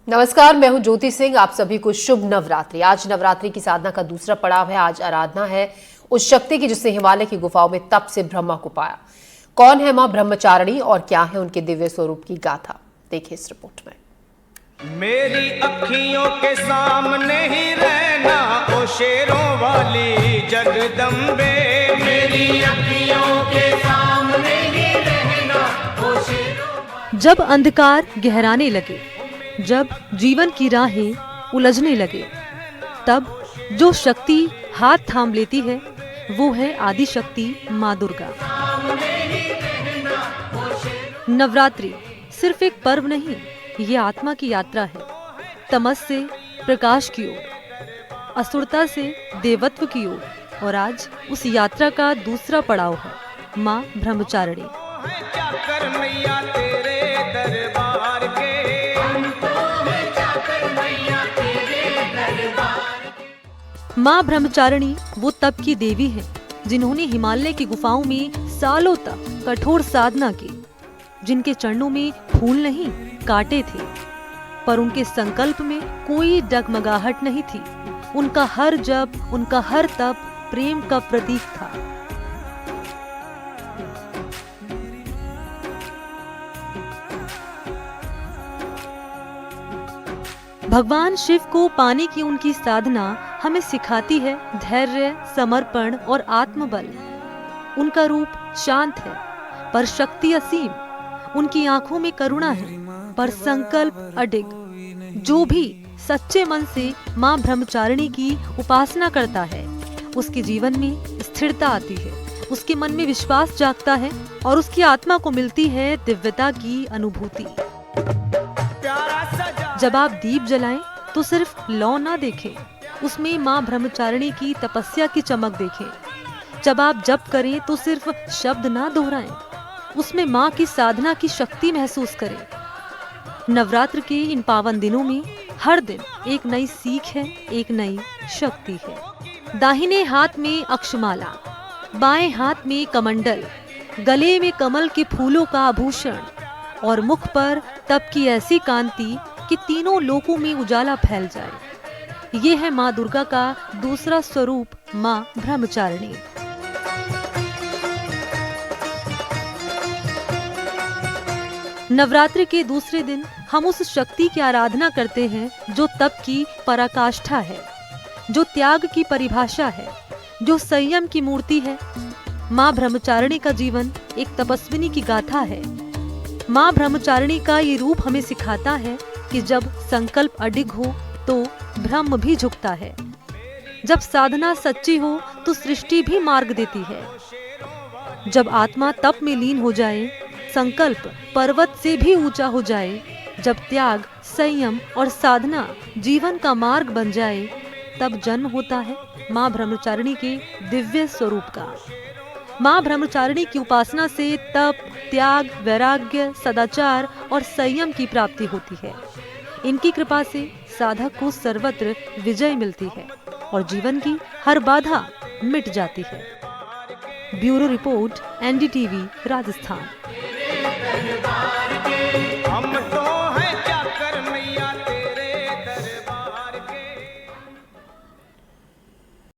नमस्कार, मैं हूं ज्योति सिंह। आप सभी को शुभ नवरात्रि। आज नवरात्रि की साधना का दूसरा पड़ाव है। आज आराधना है उस शक्ति की जिसने हिमालय की गुफाओं में तप से ब्रह्मा को पाया। कौन है मां ब्रह्मचारिणी और क्या है उनके दिव्य स्वरूप की गाथा, देखिए इस रिपोर्ट में। मेरी अखियों के सामने ही रहना ओ शेरों वाली जगदम्बे, मेरी अखियों के सामने ही रहना ओ शेरों। जब अंधकार गहराने लगे, जब जीवन की राहें उलझने लगे, तब जो शक्ति हाथ थाम लेती है वो है आदि शक्ति माँ दुर्गा। नवरात्रि सिर्फ एक पर्व नहीं, ये आत्मा की यात्रा है। तमस से प्रकाश की ओर, असुरता से देवत्व की ओर, और आज उस यात्रा का दूसरा पड़ाव है माँ ब्रह्मचारिणी। जाकर मैया तेरे दरबार के, माँ ब्रह्मचारिणी वो तप की देवी है जिन्होंने हिमालय की गुफाओं में सालों तक कठोर साधना की, जिनके चरणों में फूल नहीं कांटे थे, पर उनके संकल्प में कोई डगमगाहट नहीं थी। उनका हर जप, उनका हर तप प्रेम का प्रतीक था। भगवान शिव को पाने की उनकी साधना हमें सिखाती है धैर्य, समर्पण और आत्मबल। उनका रूप शांत है पर शक्ति असीम। उनकी आंखों में करुणा है पर संकल्प अडिग। जो भी सच्चे मन से मां ब्रह्मचारिणी की उपासना करता है, उसके जीवन में स्थिरता आती है, उसके मन में विश्वास जागता है और उसकी आत्मा को मिलती है दिव्यता की अनुभूति। जब आप दीप जलाएं तो सिर्फ लौ ना देखें, उसमें मां ब्रह्मचारिणी की तपस्या की चमक देखें। जब आप जप करें तो सिर्फ शब्द ना दोहराएं, उसमें मां की साधना की शक्ति महसूस करें। नवरात्र के इन पावन दिनों में हर दिन एक नई सीख है, एक नई शक्ति है। दाहिने हाथ में अक्षमाला, बाएं हाथ में कमंडल, गले में कमल के फूलों का आभूषण और मुख पर तप की ऐसी कांति कि तीनों लोकों में उजाला फैल जाए। ये है माँ दुर्गा का दूसरा स्वरूप, माँ ब्रह्मचारिणी। नवरात्रि के दूसरे दिन हम उस शक्ति की आराधना करते हैं जो तप की पराकाष्ठा है, जो त्याग की परिभाषा है, जो संयम की मूर्ति है। माँ ब्रह्मचारिणी का जीवन एक तपस्विनी की गाथा है। माँ ब्रह्मचारिणी का ये रूप हमें सिखाता है कि जब संकल्प अडिग हो तो ब्रह्म भी झुकता है। जब साधना सच्ची हो तो सृष्टि भी मार्ग देती है। जब आत्मा तप में लीन हो जाए, संकल्प पर्वत से भी ऊंचा हो जाए, जब त्याग, संयम और साधना जीवन का मार्ग बन जाए, तब जन्म होता है माँ ब्रह्मचारिणी के दिव्य स्वरूप का। माँ ब्रह्मचारिणी की उपासना से तप, त्याग, वैराग्य, सदाचार और संयम की प्राप्ति होती है। इनकी कृपा से साधक को सर्वत्र विजय मिलती है और जीवन की हर बाधा मिट जाती है। Bureau report, NDTV, Rajasthan. हम तो